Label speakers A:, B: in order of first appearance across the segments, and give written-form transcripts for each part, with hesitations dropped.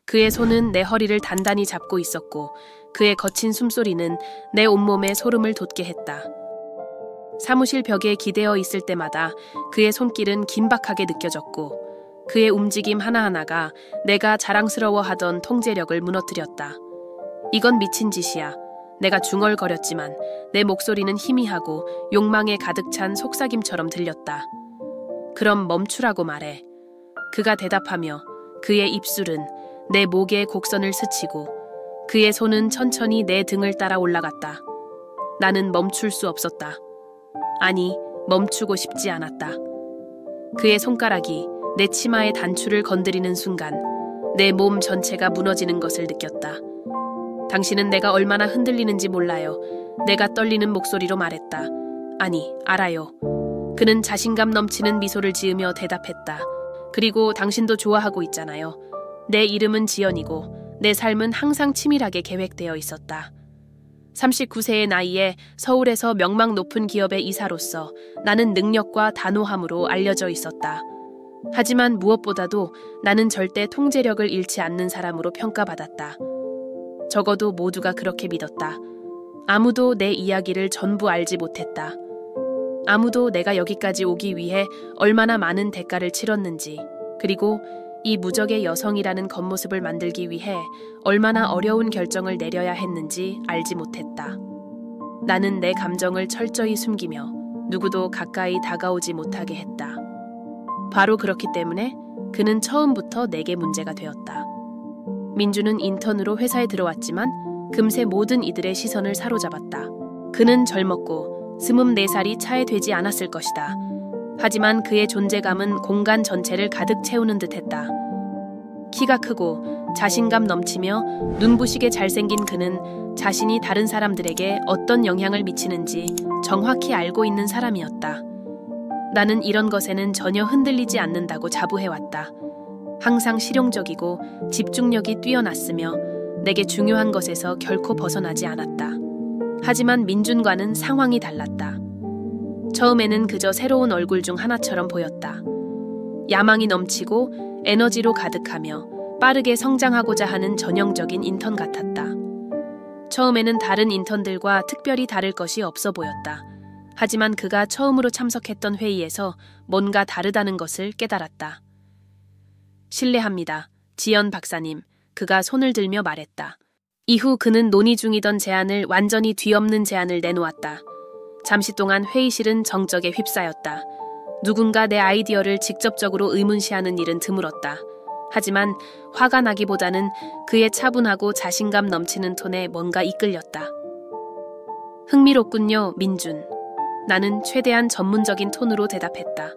A: 그의 손은 내 허리를 단단히 잡고 있었고 그의 거친 숨소리는 내 온몸에 소름을 돋게 했다. 사무실 벽에 기대어 있을 때마다 그의 손길은 긴박하게 느껴졌고 그의 움직임 하나하나가 내가 자랑스러워하던 통제력을 무너뜨렸다. 이건 미친 짓이야. 내가 중얼거렸지만 내 목소리는 희미하고 욕망에 가득 찬 속삭임처럼 들렸다. 그럼 멈추라고 말해. 그가 대답하며 그의 입술은 내 목의 곡선을 스치고 그의 손은 천천히 내 등을 따라 올라갔다. 나는 멈출 수 없었다. 아니, 멈추고 싶지 않았다. 그의 손가락이 내 치마의 단추를 건드리는 순간 내 몸 전체가 무너지는 것을 느꼈다. 당신은 내가 얼마나 흔들리는지 몰라요. 내가 떨리는 목소리로 말했다. 아니, 알아요. 그는 자신감 넘치는 미소를 지으며 대답했다. 그리고 당신도 좋아하고 있잖아요. 내 이름은 지연이고 내 삶은 항상 치밀하게 계획되어 있었다. 39세의 나이에 서울에서 명망 높은 기업의 이사로서 나는 능력과 단호함으로 알려져 있었다. 하지만 무엇보다도 나는 절대 통제력을 잃지 않는 사람으로 평가받았다. 적어도 모두가 그렇게 믿었다. 아무도 내 이야기를 전부 알지 못했다. 아무도 내가 여기까지 오기 위해 얼마나 많은 대가를 치렀는지, 그리고 이 무적의 여성이라는 겉모습을 만들기 위해 얼마나 어려운 결정을 내려야 했는지 알지 못했다. 나는 내 감정을 철저히 숨기며 누구도 가까이 다가오지 못하게 했다. 바로 그렇기 때문에 그는 처음부터 내게 문제가 되었다. 민주는 인턴으로 회사에 들어왔지만 금세 모든 이들의 시선을 사로잡았다. 그는 젊었고 24살이 차에 되지 않았을 것이다. 하지만 그의 존재감은 공간 전체를 가득 채우는 듯했다. 키가 크고 자신감 넘치며 눈부시게 잘생긴 그는 자신이 다른 사람들에게 어떤 영향을 미치는지 정확히 알고 있는 사람이었다. 나는 이런 것에는 전혀 흔들리지 않는다고 자부해왔다. 항상 실용적이고 집중력이 뛰어났으며 내게 중요한 것에서 결코 벗어나지 않았다. 하지만 민준과는 상황이 달랐다. 처음에는 그저 새로운 얼굴 중 하나처럼 보였다. 야망이 넘치고 에너지로 가득하며 빠르게 성장하고자 하는 전형적인 인턴 같았다. 처음에는 다른 인턴들과 특별히 다를 것이 없어 보였다. 하지만 그가 처음으로 참석했던 회의에서 뭔가 다르다는 것을 깨달았다. 실례합니다. 지연 박사님, 그가 손을 들며 말했다. 이후 그는 논의 중이던 제안을 완전히 뒤엎는 제안을 내놓았다. 잠시 동안 회의실은 정적에 휩싸였다. 누군가 내 아이디어를 직접적으로 의문시하는 일은 드물었다. 하지만 화가 나기보다는 그의 차분하고 자신감 넘치는 톤에 뭔가 이끌렸다. 흥미롭군요, 민준. 나는 최대한 전문적인 톤으로 대답했다.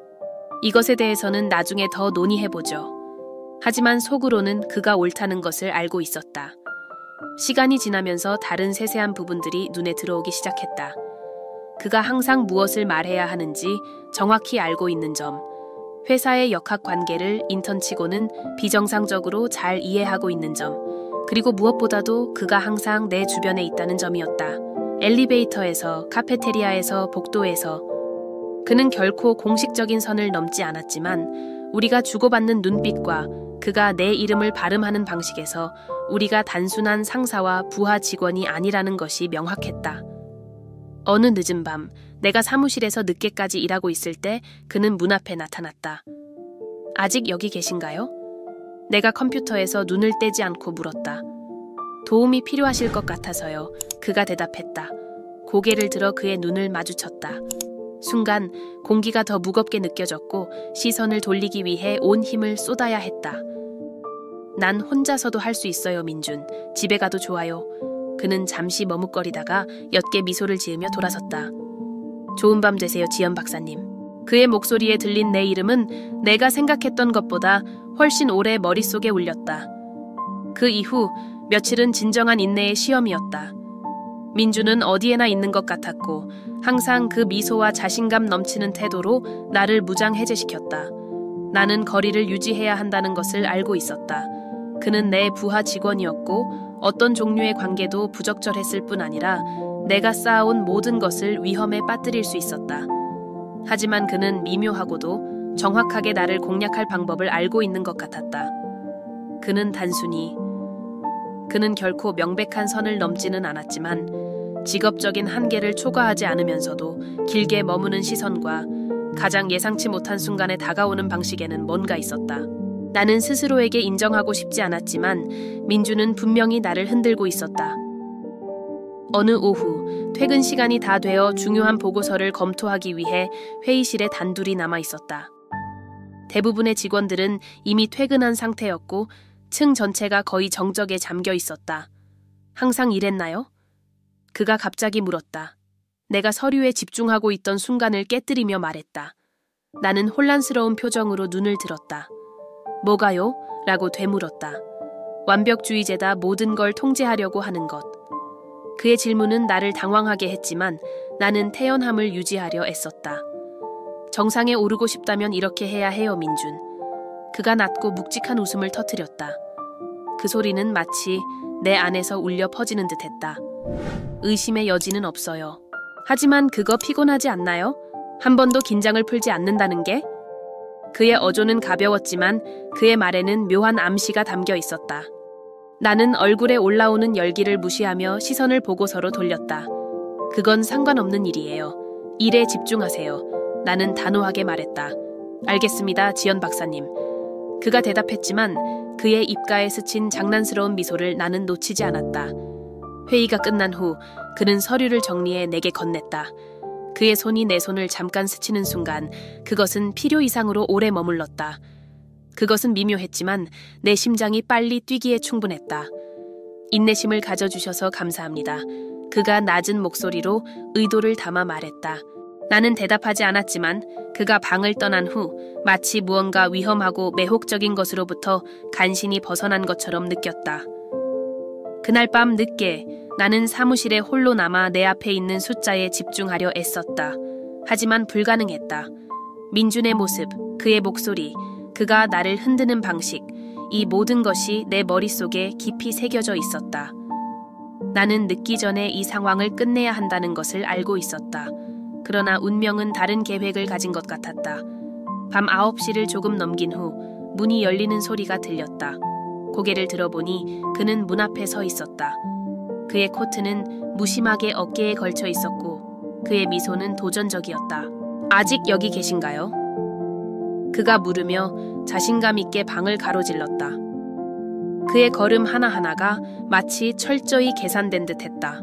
A: 이것에 대해서는 나중에 더 논의해보죠. 하지만 속으로는 그가 옳다는 것을 알고 있었다. 시간이 지나면서 다른 세세한 부분들이 눈에 들어오기 시작했다. 그가 항상 무엇을 말해야 하는지 정확히 알고 있는 점, 회사의 역학관계를 인턴치고는 비정상적으로 잘 이해하고 있는 점, 그리고 무엇보다도 그가 항상 내 주변에 있다는 점이었다. 엘리베이터에서, 카페테리아에서, 복도에서. 그는 결코 공식적인 선을 넘지 않았지만 우리가 주고받는 눈빛과 그가 내 이름을 발음하는 방식에서 우리가 단순한 상사와 부하 직원이 아니라는 것이 명확했다. 어느 늦은 밤, 내가 사무실에서 늦게까지 일하고 있을 때 그는 문 앞에 나타났다. 아직 여기 계신가요? 내가 컴퓨터에서 눈을 떼지 않고 물었다. 도움이 필요하실 것 같아서요. 그가 대답했다. 고개를 들어 그의 눈을 마주쳤다. 순간 공기가 더 무겁게 느껴졌고 시선을 돌리기 위해 온 힘을 쏟아야 했다. 난 혼자서도 할 수 있어요, 민준. 집에 가도 좋아요. 그는 잠시 머뭇거리다가 옅게 미소를 지으며 돌아섰다. 좋은 밤 되세요, 지연 박사님. 그의 목소리에 들린 내 이름은 내가 생각했던 것보다 훨씬 오래 머릿속에 울렸다. 그 이후 며칠은 진정한 인내의 시험이었다. 민주는 어디에나 있는 것 같았고 항상 그 미소와 자신감 넘치는 태도로 나를 무장해제시켰다. 나는 거리를 유지해야 한다는 것을 알고 있었다. 그는 내 부하 직원이었고 어떤 종류의 관계도 부적절했을 뿐 아니라 내가 쌓아온 모든 것을 위험에 빠뜨릴 수 있었다. 하지만 그는 미묘하고도 정확하게 나를 공략할 방법을 알고 있는 것 같았다. 그는 단순히 그는 결코 명백한 선을 넘지는 않았지만 직업적인 한계를 초과하지 않으면서도 길게 머무는 시선과 가장 예상치 못한 순간에 다가오는 방식에는 뭔가 있었다. 나는 스스로에게 인정하고 싶지 않았지만 민주는 분명히 나를 흔들고 있었다. 어느 오후 퇴근 시간이 다 되어 중요한 보고서를 검토하기 위해 회의실에 단둘이 남아 있었다. 대부분의 직원들은 이미 퇴근한 상태였고 층 전체가 거의 정적에 잠겨 있었다. 항상 이랬나요? 그가 갑자기 물었다. 내가 서류에 집중하고 있던 순간을 깨뜨리며 말했다. 나는 혼란스러운 표정으로 눈을 들었다. 뭐가요? 라고 되물었다. 완벽주의제다 모든 걸 통제하려고 하는 것. 그의 질문은 나를 당황하게 했지만 나는 태연함을 유지하려 애썼다. 정상에 오르고 싶다면 이렇게 해야 해요, 민준. 그가 낮고 묵직한 웃음을 터뜨렸다. 그 소리는 마치 내 안에서 울려 퍼지는 듯했다. 의심의 여지는 없어요. 하지만 그거 피곤하지 않나요? 한 번도 긴장을 풀지 않는다는 게? 그의 어조는 가벼웠지만 그의 말에는 묘한 암시가 담겨 있었다. 나는 얼굴에 올라오는 열기를 무시하며 시선을 보고서로 돌렸다. 그건 상관없는 일이에요. 일에 집중하세요. 나는 단호하게 말했다. 알겠습니다, 지연 박사님. 그가 대답했지만 그의 입가에 스친 장난스러운 미소를 나는 놓치지 않았다. 회의가 끝난 후 그는 서류를 정리해 내게 건넸다. 그의 손이 내 손을 잠깐 스치는 순간 그것은 필요 이상으로 오래 머물렀다. 그것은 미묘했지만 내 심장이 빨리 뛰기에 충분했다. 인내심을 가져주셔서 감사합니다. 그가 낮은 목소리로 의도를 담아 말했다. 나는 대답하지 않았지만 그가 방을 떠난 후 마치 무언가 위험하고 매혹적인 것으로부터 간신히 벗어난 것처럼 느꼈다. 그날 밤 늦게 나는 사무실에 홀로 남아 내 앞에 있는 숫자에 집중하려 애썼다. 하지만 불가능했다. 민준의 모습, 그의 목소리, 그가 나를 흔드는 방식, 이 모든 것이 내 머릿속에 깊이 새겨져 있었다. 나는 늦기 전에 이 상황을 끝내야 한다는 것을 알고 있었다. 그러나 운명은 다른 계획을 가진 것 같았다. 밤 9시를 조금 넘긴 후 문이 열리는 소리가 들렸다. 고개를 들어보니 그는 문 앞에 서 있었다. 그의 코트는 무심하게 어깨에 걸쳐 있었고 그의 미소는 도전적이었다. 아직 여기 계신가요? 그가 물으며 자신감 있게 방을 가로질렀다. 그의 걸음 하나하나가 마치 철저히 계산된 듯했다.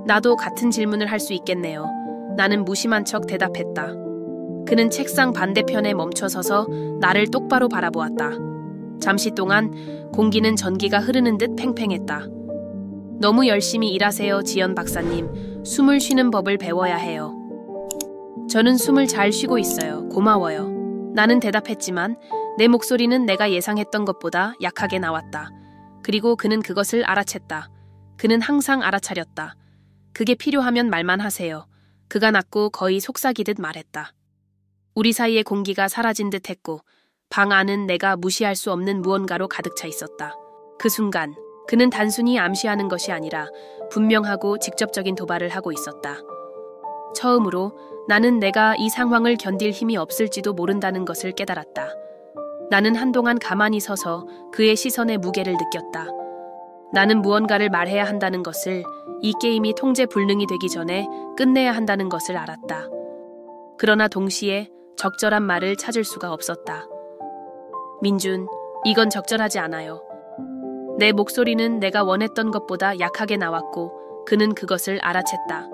A: 나도 같은 질문을 할 수 있겠네요. 나는 무심한 척 대답했다. 그는 책상 반대편에 멈춰서서 나를 똑바로 바라보았다. 잠시 동안 공기는 전기가 흐르는 듯 팽팽했다. 너무 열심히 일하세요, 지연 박사님. 숨을 쉬는 법을 배워야 해요. 저는 숨을 잘 쉬고 있어요. 고마워요. 나는 대답했지만 내 목소리는 내가 예상했던 것보다 약하게 나왔다. 그리고 그는 그것을 알아챘다. 그는 항상 알아차렸다. 그게 필요하면 말만 하세요. 그가 낮고 거의 속삭이듯 말했다. 우리 사이의 공기가 사라진 듯 했고 방 안은 내가 무시할 수 없는 무언가로 가득 차 있었다. 그 순간 그는 단순히 암시하는 것이 아니라 분명하고 직접적인 도발을 하고 있었다. 처음으로 나는 내가 이 상황을 견딜 힘이 없을지도 모른다는 것을 깨달았다. 나는 한동안 가만히 서서 그의 시선의 무게를 느꼈다. 나는 무언가를 말해야 한다는 것을, 이 게임이 통제 불능이 되기 전에 끝내야 한다는 것을 알았다. 그러나 동시에 적절한 말을 찾을 수가 없었다. 민준, 이건 적절하지 않아요. 내 목소리는 내가 원했던 것보다 약하게 나왔고 그는 그것을 알아챘다.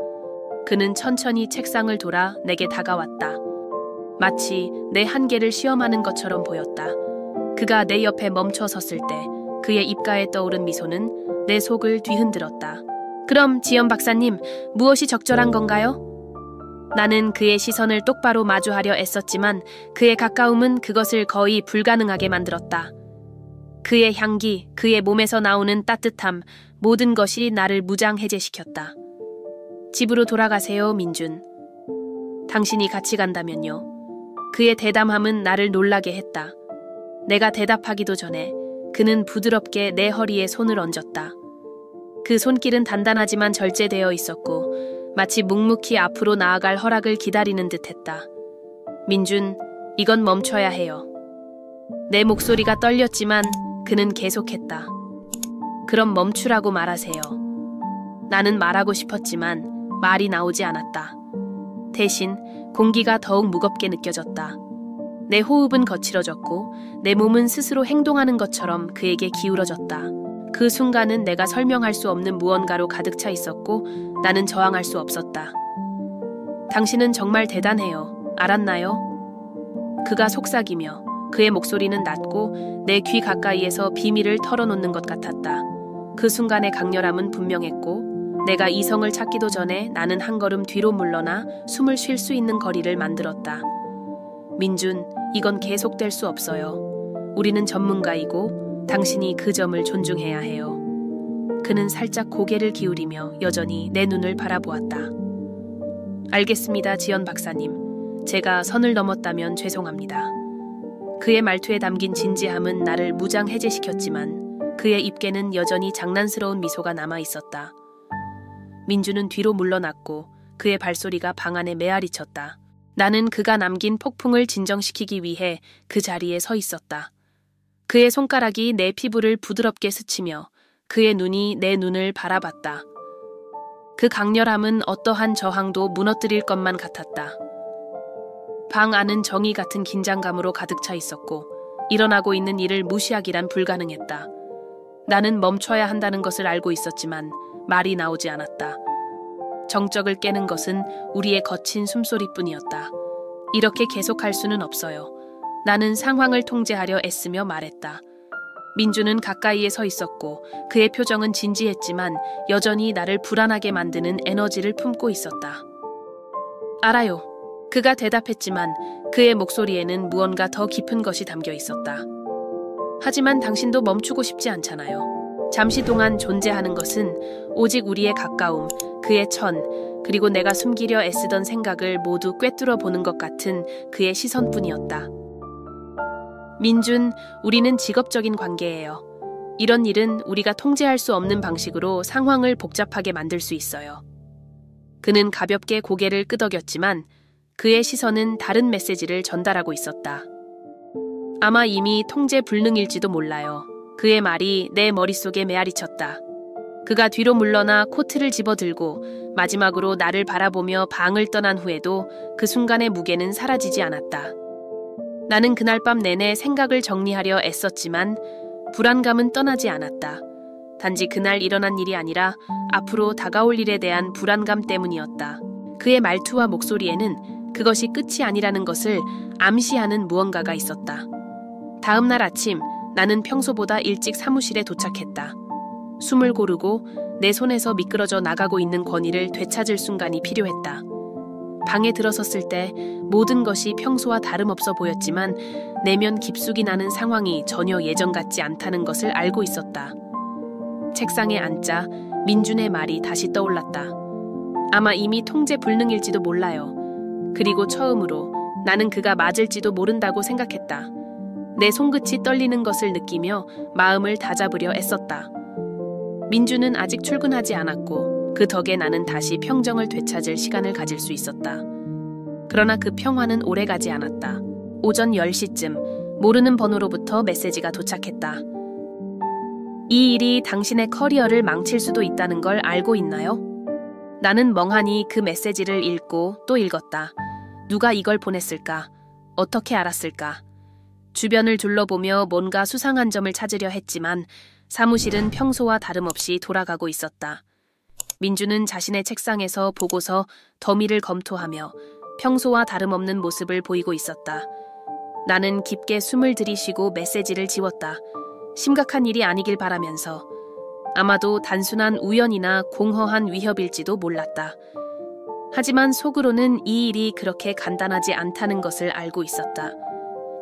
A: 그는 천천히 책상을 돌아 내게 다가왔다. 마치 내 한계를 시험하는 것처럼 보였다. 그가 내 옆에 멈춰 섰을 때 그의 입가에 떠오른 미소는 내 속을 뒤흔들었다. 그럼 지연 박사님, 무엇이 적절한 건가요? 나는 그의 시선을 똑바로 마주하려 애썼지만 그의 가까움은 그것을 거의 불가능하게 만들었다. 그의 향기, 그의 몸에서 나오는 따뜻함, 모든 것이 나를 무장해제시켰다. 집으로 돌아가세요, 민준. 당신이 같이 간다면요. 그의 대담함은 나를 놀라게 했다. 내가 대답하기도 전에 그는 부드럽게 내 허리에 손을 얹었다. 그 손길은 단단하지만 절제되어 있었고 마치 묵묵히 앞으로 나아갈 허락을 기다리는 듯했다. 민준, 이건 멈춰야 해요. 내 목소리가 떨렸지만 그는 계속했다. 그럼 멈추라고 말하세요. 나는 말하고 싶었지만 말이 나오지 않았다. 대신 공기가 더욱 무겁게 느껴졌다. 내 호흡은 거칠어졌고 내 몸은 스스로 행동하는 것처럼 그에게 기울어졌다. 그 순간은 내가 설명할 수 없는 무언가로 가득 차 있었고 나는 저항할 수 없었다. 당신은 정말 대단해요. 알았나요? 그가 속삭이며 그의 목소리는 낮고 내 귀 가까이에서 비밀을 털어놓는 것 같았다. 그 순간의 강렬함은 분명했고 내가 이성을 찾기도 전에 나는 한 걸음 뒤로 물러나 숨을 쉴 수 있는 거리를 만들었다. 민준, 이건 계속될 수 없어요. 우리는 전문가이고 당신이 그 점을 존중해야 해요. 그는 살짝 고개를 기울이며 여전히 내 눈을 바라보았다. 알겠습니다, 지연 박사님. 제가 선을 넘었다면 죄송합니다. 그의 말투에 담긴 진지함은 나를 무장해제시켰지만 그의 입계는 여전히 장난스러운 미소가 남아 있었다. 민주는 뒤로 물러났고 그의 발소리가 방 안에 메아리쳤다. 나는 그가 남긴 폭풍을 진정시키기 위해 그 자리에 서 있었다. 그의 손가락이 내 피부를 부드럽게 스치며 그의 눈이 내 눈을 바라봤다. 그 강렬함은 어떠한 저항도 무너뜨릴 것만 같았다. 방 안은 정의 같은 긴장감으로 가득 차 있었고 일어나고 있는 일을 무시하기란 불가능했다. 나는 멈춰야 한다는 것을 알고 있었지만 말이 나오지 않았다. 정적을 깨는 것은 우리의 거친 숨소리뿐이었다. 이렇게 계속할 수는 없어요. 나는 상황을 통제하려 애쓰며 말했다. 민주는 가까이에 서 있었고 그의 표정은 진지했지만 여전히 나를 불안하게 만드는 에너지를 품고 있었다. 알아요. 그가 대답했지만 그의 목소리에는 무언가 더 깊은 것이 담겨 있었다. 하지만 당신도 멈추고 싶지 않잖아요. 잠시 동안 존재하는 것은 오직 우리의 가까움, 그의 천, 그리고 내가 숨기려 애쓰던 생각을 모두 꿰뚫어 보는 것 같은 그의 시선뿐이었다. 민준, 우리는 직업적인 관계예요. 이런 일은 우리가 통제할 수 없는 방식으로 상황을 복잡하게 만들 수 있어요. 그는 가볍게 고개를 끄덕였지만 그의 시선은 다른 메시지를 전달하고 있었다. 아마 이미 통제 불능일지도 몰라요. 그의 말이 내 머릿속에 메아리쳤다. 그가 뒤로 물러나 코트를 집어들고 마지막으로 나를 바라보며 방을 떠난 후에도 그 순간의 무게는 사라지지 않았다. 나는 그날 밤 내내 생각을 정리하려 애썼지만 불안감은 떠나지 않았다. 단지 그날 일어난 일이 아니라 앞으로 다가올 일에 대한 불안감 때문이었다. 그의 말투와 목소리에는 그것이 끝이 아니라는 것을 암시하는 무언가가 있었다. 다음 날 아침 나는 평소보다 일찍 사무실에 도착했다. 숨을 고르고 내 손에서 미끄러져 나가고 있는 권위를 되찾을 순간이 필요했다. 방에 들어섰을 때 모든 것이 평소와 다름없어 보였지만 내면 깊숙이 나는 상황이 전혀 예전 같지 않다는 것을 알고 있었다. 책상에 앉자 민준의 말이 다시 떠올랐다. 아마 이미 통제 불능일지도 몰라요. 그리고 처음으로 나는 그가 맞을지도 모른다고 생각했다. 내 손끝이 떨리는 것을 느끼며 마음을 다잡으려 애썼다. 민주는 아직 출근하지 않았고 그 덕에 나는 다시 평정을 되찾을 시간을 가질 수 있었다. 그러나 그 평화는 오래가지 않았다. 오전 10시쯤 모르는 번호로부터 메시지가 도착했다. 이 일이 당신의 커리어를 망칠 수도 있다는 걸 알고 있나요? 나는 멍하니 그 메시지를 읽고 또 읽었다. 누가 이걸 보냈을까? 어떻게 알았을까? 주변을 둘러보며 뭔가 수상한 점을 찾으려 했지만 사무실은 평소와 다름없이 돌아가고 있었다. 민주는 자신의 책상에서 보고서 더미를 검토하며 평소와 다름없는 모습을 보이고 있었다. 나는 깊게 숨을 들이쉬고 메시지를 지웠다. 심각한 일이 아니길 바라면서. 아마도 단순한 우연이나 공허한 위협일지도 몰랐다. 하지만 속으로는 이 일이 그렇게 간단하지 않다는 것을 알고 있었다.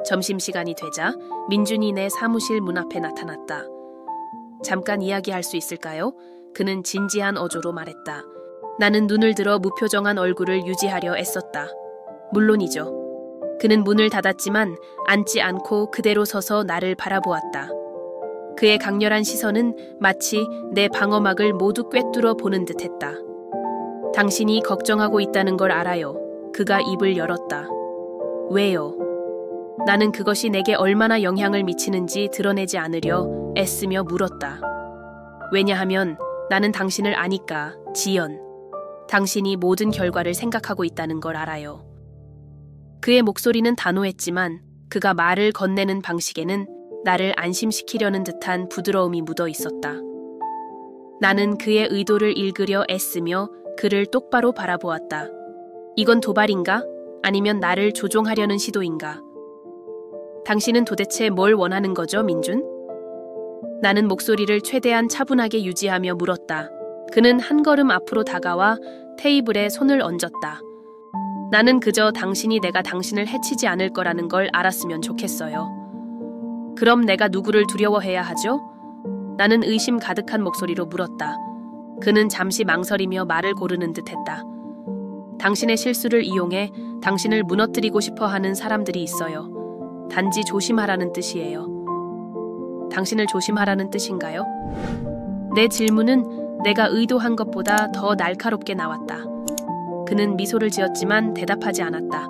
A: 점심시간이 되자 민준이 내 사무실 문 앞에 나타났다. 잠깐 이야기할 수 있을까요? 그는 진지한 어조로 말했다. 나는 눈을 들어 무표정한 얼굴을 유지하려 애썼다. 물론이죠. 그는 문을 닫았지만 앉지 않고 그대로 서서 나를 바라보았다. 그의 강렬한 시선은 마치 내 방어막을 모두 꿰뚫어 보는 듯했다. 당신이 걱정하고 있다는 걸 알아요. 그가 입을 열었다. 왜요? 나는 그것이 내게 얼마나 영향을 미치는지 드러내지 않으려 애쓰며 물었다. 왜냐하면 나는 당신을 아니까, 지연. 당신이 모든 결과를 생각하고 있다는 걸 알아요. 그의 목소리는 단호했지만 그가 말을 건네는 방식에는 나를 안심시키려는 듯한 부드러움이 묻어 있었다. 나는 그의 의도를 읽으려 애쓰며 그를 똑바로 바라보았다. 이건 도발인가? 아니면 나를 조종하려는 시도인가? 당신은 도대체 뭘 원하는 거죠, 민준? 나는 목소리를 최대한 차분하게 유지하며 물었다. 그는 한 걸음 앞으로 다가와 테이블에 손을 얹었다. 나는 그저 당신이 내가 당신을 해치지 않을 거라는 걸 알았으면 좋겠어요. 그럼 내가 누구를 두려워해야 하죠? 나는 의심 가득한 목소리로 물었다. 그는 잠시 망설이며 말을 고르는 듯했다. 당신의 실수를 이용해 당신을 무너뜨리고 싶어 하는 사람들이 있어요. 단지 조심하라는 뜻이에요. 당신을 조심하라는 뜻인가요? 내 질문은 내가 의도한 것보다 더 날카롭게 나왔다. 그는 미소를 지었지만 대답하지 않았다.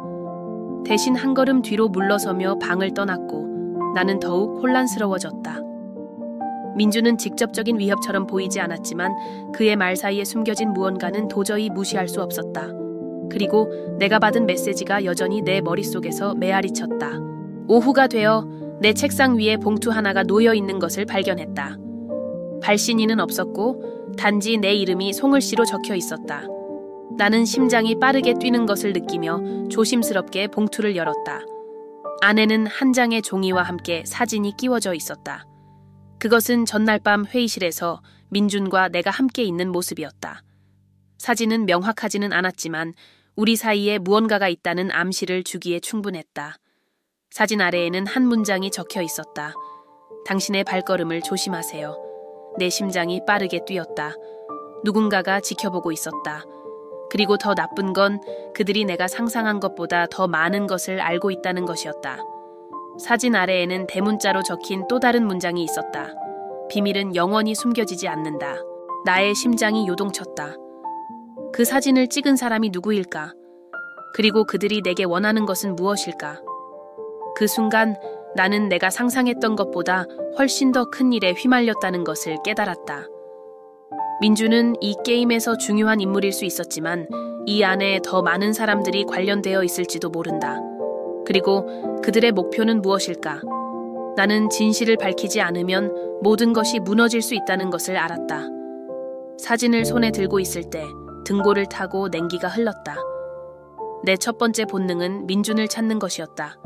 A: 대신 한 걸음 뒤로 물러서며 방을 떠났고 나는 더욱 혼란스러워졌다. 민주는 직접적인 위협처럼 보이지 않았지만 그의 말 사이에 숨겨진 무언가는 도저히 무시할 수 없었다. 그리고 내가 받은 메시지가 여전히 내 머릿속에서 메아리쳤다. 오후가 되어 내 책상 위에 봉투 하나가 놓여 있는 것을 발견했다. 발신인은 없었고 단지 내 이름이 송을씨로 적혀 있었다. 나는 심장이 빠르게 뛰는 것을 느끼며 조심스럽게 봉투를 열었다. 안에는 한 장의 종이와 함께 사진이 끼워져 있었다. 그것은 전날 밤 회의실에서 민준과 내가 함께 있는 모습이었다. 사진은 명확하지는 않았지만 우리 사이에 무언가가 있다는 암시를 주기에 충분했다. 사진 아래에는 한 문장이 적혀 있었다. 당신의 발걸음을 조심하세요. 내 심장이 빠르게 뛰었다. 누군가가 지켜보고 있었다. 그리고 더 나쁜 건 그들이 내가 상상한 것보다 더 많은 것을 알고 있다는 것이었다. 사진 아래에는 대문자로 적힌 또 다른 문장이 있었다. 비밀은 영원히 숨겨지지 않는다. 나의 심장이 요동쳤다. 그 사진을 찍은 사람이 누구일까? 그리고 그들이 내게 원하는 것은 무엇일까? 그 순간 나는 내가 상상했던 것보다 훨씬 더 큰 일에 휘말렸다는 것을 깨달았다. 민주는 이 게임에서 중요한 인물일 수 있었지만 이 안에 더 많은 사람들이 관련되어 있을지도 모른다. 그리고 그들의 목표는 무엇일까? 나는 진실을 밝히지 않으면 모든 것이 무너질 수 있다는 것을 알았다. 사진을 손에 들고 있을 때 등골을 타고 냉기가 흘렀다. 내 첫 번째 본능은 민준을 찾는 것이었다.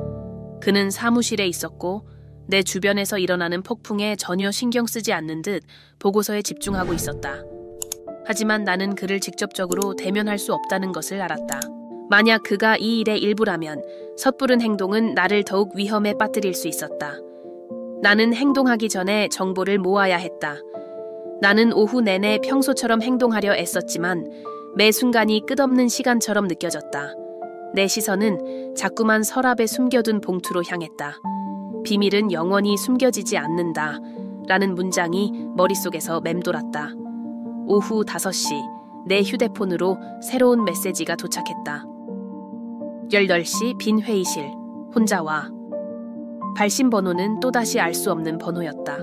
A: 그는 사무실에 있었고 내 주변에서 일어나는 폭풍에 전혀 신경 쓰지 않는 듯 보고서에 집중하고 있었다. 하지만 나는 그를 직접적으로 대면할 수 없다는 것을 알았다. 만약 그가 이 일의 일부라면 섣부른 행동은 나를 더욱 위험에 빠뜨릴 수 있었다. 나는 행동하기 전에 정보를 모아야 했다. 나는 오후 내내 평소처럼 행동하려 애썼지만 매 순간이 끝없는 시간처럼 느껴졌다. 내 시선은 자꾸만 서랍에 숨겨둔 봉투로 향했다. 비밀은 영원히 숨겨지지 않는다. 라는 문장이 머릿속에서 맴돌았다. 오후 5시 내 휴대폰으로 새로운 메시지가 도착했다. 18시 빈 회의실. 혼자 와. 발신 번호는 또다시 알 수 없는 번호였다.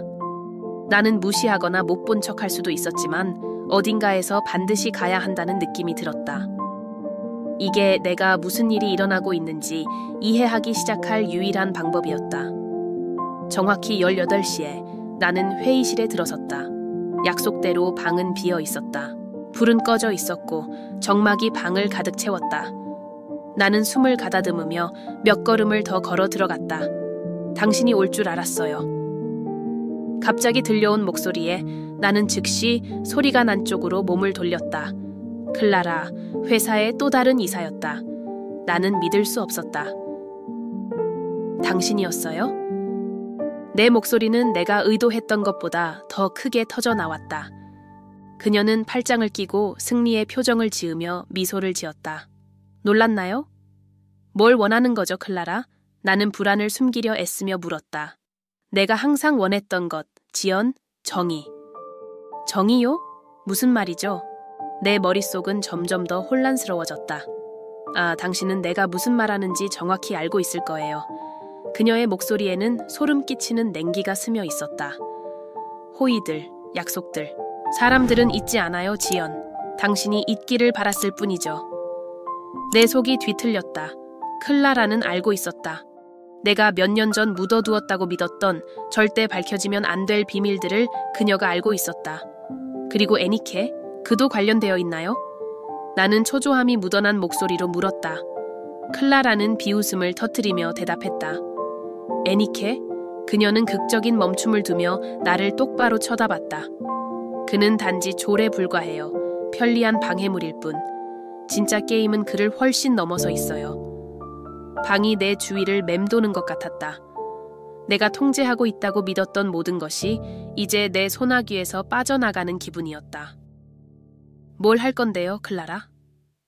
A: 나는 무시하거나 못 본 척할 수도 있었지만 어딘가에서 반드시 가야 한다는 느낌이 들었다. 이게 내가 무슨 일이 일어나고 있는지 이해하기 시작할 유일한 방법이었다. 정확히 18시에 나는 회의실에 들어섰다. 약속대로 방은 비어 있었다. 불은 꺼져 있었고 정막이 방을 가득 채웠다. 나는 숨을 가다듬으며 몇 걸음을 더 걸어 들어갔다. 당신이 올 줄 알았어요. 갑자기 들려온 목소리에 나는 즉시 소리가 난 쪽으로 몸을 돌렸다. 클라라, 회사의 또 다른 이사였다. 나는 믿을 수 없었다. 당신이었어요? 내 목소리는 내가 의도했던 것보다 더 크게 터져 나왔다. 그녀는 팔짱을 끼고 승리의 표정을 지으며 미소를 지었다. 놀랐나요? 뭘 원하는 거죠, 클라라? 나는 불안을 숨기려 애쓰며 물었다. 내가 항상 원했던 것, 지연, 정의. 정의요? 무슨 말이죠? 내 머릿속은 점점 더 혼란스러워졌다. 아, 당신은 내가 무슨 말하는지 정확히 알고 있을 거예요. 그녀의 목소리에는 소름 끼치는 냉기가 스며 있었다. 호의들, 약속들, 사람들은 잊지 않아요, 지연. 당신이 잊기를 바랐을 뿐이죠. 내 속이 뒤틀렸다. 클라라는 알고 있었다. 내가 몇 년 전 묻어두었다고 믿었던 절대 밝혀지면 안 될 비밀들을 그녀가 알고 있었다. 그리고 애니케? 그도 관련되어 있나요? 나는 초조함이 묻어난 목소리로 물었다. 클라라는 비웃음을 터뜨리며 대답했다. 애니케? 그녀는 극적인 멈춤을 두며 나를 똑바로 쳐다봤다. 그는 단지 졸에 불과해요. 편리한 방해물일 뿐. 진짜 게임은 그를 훨씬 넘어서 있어요. 방이 내 주위를 맴도는 것 같았다. 내가 통제하고 있다고 믿었던 모든 것이 이제 내 소나귀에서 빠져나가는 기분이었다. 뭘 할 건데요, 클라라?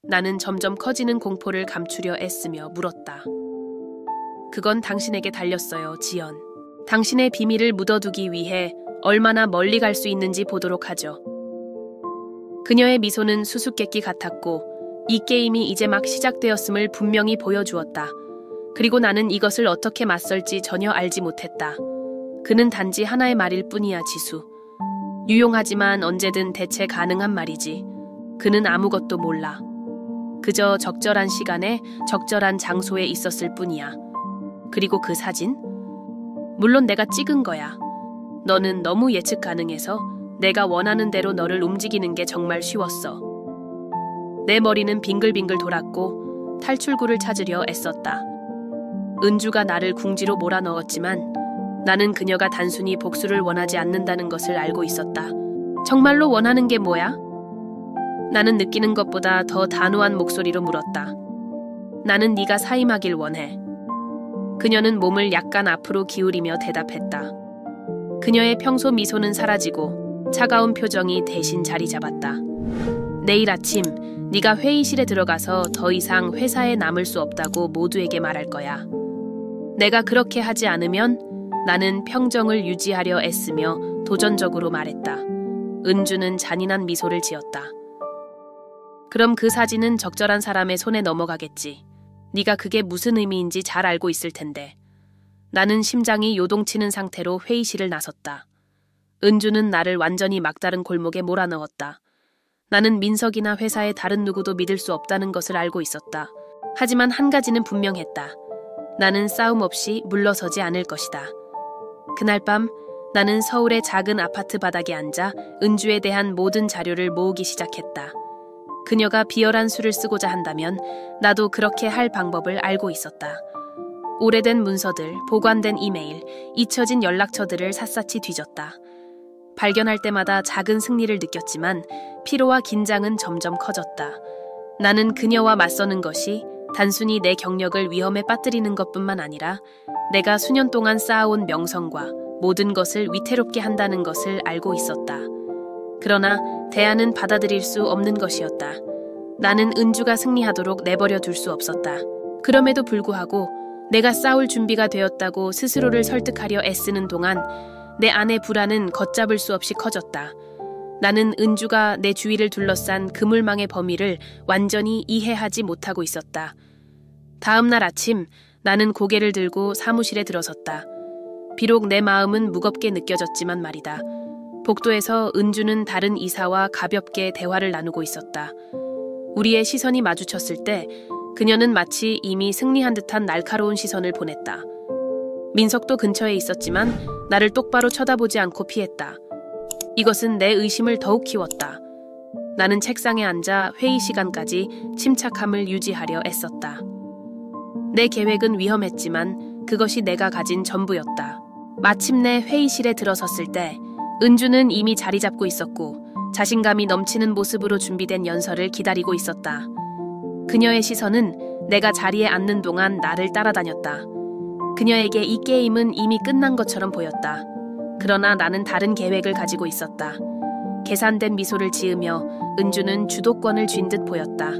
A: 나는 점점 커지는 공포를 감추려 애쓰며 물었다. 그건 당신에게 달렸어요, 지연. 당신의 비밀을 묻어두기 위해 얼마나 멀리 갈 수 있는지 보도록 하죠. 그녀의 미소는 수수께끼 같았고 이 게임이 이제 막 시작되었음을 분명히 보여주었다. 그리고 나는 이것을 어떻게 맞설지 전혀 알지 못했다. 그는 단지 하나의 말일 뿐이야, 지수. 유용하지만 언제든 대체 가능한 말이지. 그는 아무것도 몰라. 그저 적절한 시간에 적절한 장소에 있었을 뿐이야. 그리고 그 사진? 물론 내가 찍은 거야. 너는 너무 예측 가능해서 내가 원하는 대로 너를 움직이는 게 정말 쉬웠어. 내 머리는 빙글빙글 돌았고 탈출구를 찾으려 애썼다. 은주가 나를 궁지로 몰아넣었지만 나는 그녀가 단순히 복수를 원하지 않는다는 것을 알고 있었다. 정말로 원하는 게 뭐야? 나는 느끼는 것보다 더 단호한 목소리로 물었다. 나는 네가 사임하길 원해. 그녀는 몸을 약간 앞으로 기울이며 대답했다. 그녀의 평소 미소는 사라지고 차가운 표정이 대신 자리 잡았다. 내일 아침 네가 회의실에 들어가서 더 이상 회사에 남을 수 없다고 모두에게 말할 거야. 내가 그렇게 하지 않으면 나는 평정을 유지하려 애쓰며 도전적으로 말했다. 은주는 잔인한 미소를 지었다. 그럼 그 사진은 적절한 사람의 손에 넘어가겠지. 네가 그게 무슨 의미인지 잘 알고 있을 텐데. 나는 심장이 요동치는 상태로 회의실을 나섰다. 은주는 나를 완전히 막다른 골목에 몰아넣었다. 나는 민석이나 회사의 다른 누구도 믿을 수 없다는 것을 알고 있었다. 하지만 한 가지는 분명했다. 나는 싸움 없이 물러서지 않을 것이다. 그날 밤 나는 서울의 작은 아파트 바닥에 앉아 은주에 대한 모든 자료를 모으기 시작했다. 그녀가 비열한 수를 쓰고자 한다면 나도 그렇게 할 방법을 알고 있었다. 오래된 문서들, 보관된 이메일, 잊혀진 연락처들을 샅샅이 뒤졌다. 발견할 때마다 작은 승리를 느꼈지만 피로와 긴장은 점점 커졌다. 나는 그녀와 맞서는 것이 단순히 내 경력을 위험에 빠뜨리는 것뿐만 아니라 내가 수년 동안 쌓아온 명성과 모든 것을 위태롭게 한다는 것을 알고 있었다. 그러나 대안은 받아들일 수 없는 것이었다. 나는 은주가 승리하도록 내버려 둘 수 없었다. 그럼에도 불구하고 내가 싸울 준비가 되었다고 스스로를 설득하려 애쓰는 동안 내 안의 불안은 걷잡을 수 없이 커졌다. 나는 은주가 내 주위를 둘러싼 그물망의 범위를 완전히 이해하지 못하고 있었다. 다음 날 아침 나는 고개를 들고 사무실에 들어섰다. 비록 내 마음은 무겁게 느껴졌지만 말이다. 복도에서 은주는 다른 이사와 가볍게 대화를 나누고 있었다. 우리의 시선이 마주쳤을 때 그녀는 마치 이미 승리한 듯한 날카로운 시선을 보냈다. 민석도 근처에 있었지만 나를 똑바로 쳐다보지 않고 피했다. 이것은 내 의심을 더욱 키웠다. 나는 책상에 앉아 회의 시간까지 침착함을 유지하려 애썼다. 내 계획은 위험했지만 그것이 내가 가진 전부였다. 마침내 회의실에 들어섰을 때 은주는 이미 자리 잡고 있었고 자신감이 넘치는 모습으로 준비된 연설을 기다리고 있었다. 그녀의 시선은 내가 자리에 앉는 동안 나를 따라다녔다. 그녀에게 이 게임은 이미 끝난 것처럼 보였다. 그러나 나는 다른 계획을 가지고 있었다. 계산된 미소를 지으며 은주는 주도권을 쥔 듯 보였다.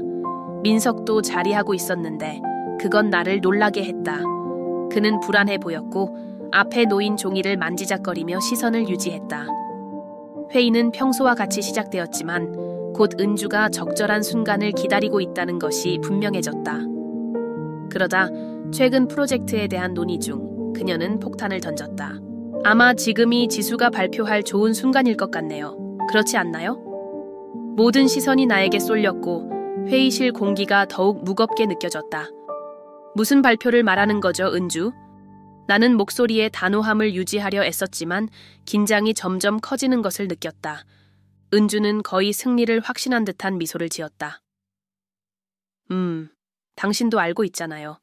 A: 민석도 자리하고 있었는데 그건 나를 놀라게 했다. 그는 불안해 보였고 앞에 놓인 종이를 만지작거리며 시선을 유지했다. 회의는 평소와 같이 시작되었지만 곧 은주가 적절한 순간을 기다리고 있다는 것이 분명해졌다. 그러다 최근 프로젝트에 대한 논의 중 그녀는 폭탄을 던졌다. 아마 지금이 지수가 발표할 좋은 순간일 것 같네요. 그렇지 않나요? 모든 시선이 나에게 쏠렸고 회의실 공기가 더욱 무겁게 느껴졌다. 무슨 발표를 말하는 거죠, 은주? 나는 목소리의 단호함을 유지하려 애썼지만 긴장이 점점 커지는 것을 느꼈다. 은주는 거의 승리를 확신한 듯한 미소를 지었다. 당신도 알고 있잖아요.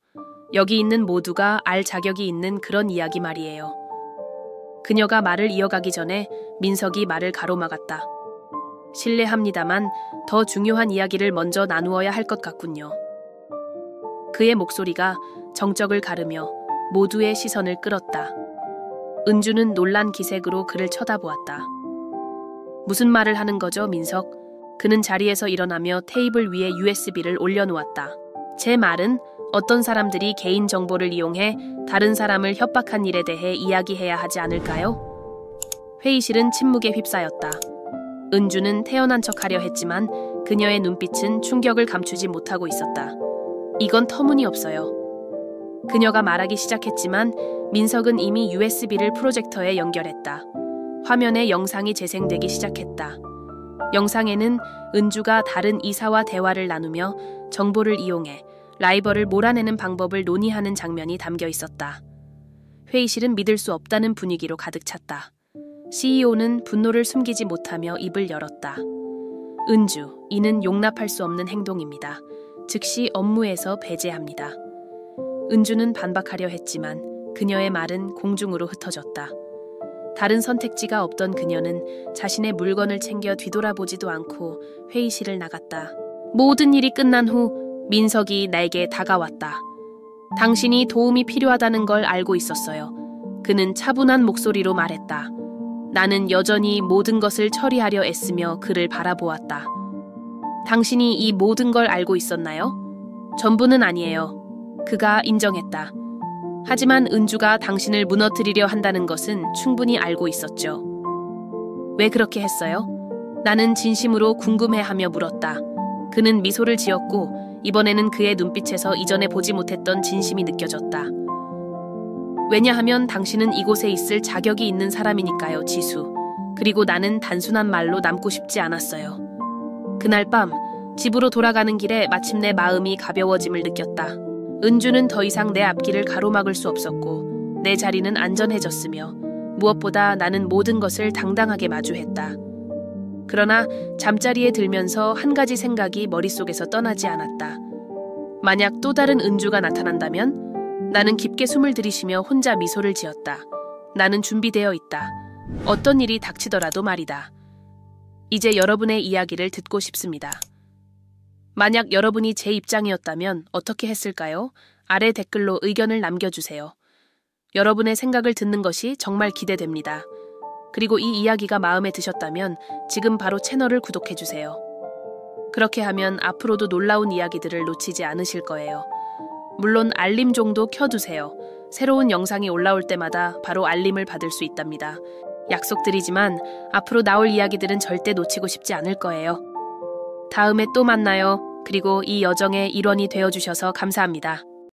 A: 여기 있는 모두가 알 자격이 있는 그런 이야기 말이에요. 그녀가 말을 이어가기 전에 민석이 말을 가로막았다. 실례합니다만 더 중요한 이야기를 먼저 나누어야 할 것 같군요. 그의 목소리가 정적을 가르며 모두의 시선을 끌었다. 은주는 놀란 기색으로 그를 쳐다보았다. 무슨 말을 하는 거죠, 민석? 그는 자리에서 일어나며 테이블 위에 USB를 올려놓았다. 제 말은 어떤 사람들이 개인 정보를 이용해 다른 사람을 협박한 일에 대해 이야기해야 하지 않을까요? 회의실은 침묵에 휩싸였다. 은주는 태연한 척하려 했지만 그녀의 눈빛은 충격을 감추지 못하고 있었다. 이건 터무니없어요. 그녀가 말하기 시작했지만 민석은 이미 USB를 프로젝터에 연결했다. 화면에 영상이 재생되기 시작했다. 영상에는 은주가 다른 이사와 대화를 나누며 정보를 이용해 라이벌을 몰아내는 방법을 논의하는 장면이 담겨 있었다. 회의실은 믿을 수 없다는 분위기로 가득 찼다. CEO는 분노를 숨기지 못하며 입을 열었다. 은주, 이는 용납할 수 없는 행동입니다. 즉시 업무에서 배제합니다. 은주는 반박하려 했지만 그녀의 말은 공중으로 흩어졌다. 다른 선택지가 없던 그녀는 자신의 물건을 챙겨 뒤돌아보지도 않고 회의실을 나갔다. 모든 일이 끝난 후 민석이 나에게 다가왔다. 당신이 도움이 필요하다는 걸 알고 있었어요. 그는 차분한 목소리로 말했다. 나는 여전히 모든 것을 처리하려 애쓰며 그를 바라보았다. 당신이 이 모든 걸 알고 있었나요? 전부는 아니에요. 그가 인정했다. 하지만 은주가 당신을 무너뜨리려 한다는 것은 충분히 알고 있었죠. 왜 그렇게 했어요? 나는 진심으로 궁금해하며 물었다. 그는 미소를 지었고 이번에는 그의 눈빛에서 이전에 보지 못했던 진심이 느껴졌다. 왜냐하면 당신은 이곳에 있을 자격이 있는 사람이니까요, 지수. 그리고 나는 단순한 말로 남고 싶지 않았어요. 그날 밤 집으로 돌아가는 길에 마침내 마음이 가벼워짐을 느꼈다. 은주는 더 이상 내 앞길을 가로막을 수 없었고 내 자리는 안전해졌으며 무엇보다 나는 모든 것을 당당하게 마주했다. 그러나 잠자리에 들면서 한 가지 생각이 머릿속에서 떠나지 않았다. 만약 또 다른 은주가 나타난다면? 나는 깊게 숨을 들이쉬며 혼자 미소를 지었다. 나는 준비되어 있다. 어떤 일이 닥치더라도 말이다. 이제 여러분의 이야기를 듣고 싶습니다. 만약 여러분이 제 입장이었다면 어떻게 했을까요? 아래 댓글로 의견을 남겨주세요. 여러분의 생각을 듣는 것이 정말 기대됩니다. 그리고 이 이야기가 마음에 드셨다면 지금 바로 채널을 구독해주세요. 그렇게 하면 앞으로도 놀라운 이야기들을 놓치지 않으실 거예요. 물론 알림종도 켜두세요. 새로운 영상이 올라올 때마다 바로 알림을 받을 수 있답니다. 약속드리지만 앞으로 나올 이야기들은 절대 놓치고 싶지 않을 거예요. 다음에 또 만나요. 그리고 이 여정의 일원이 되어주셔서 감사합니다.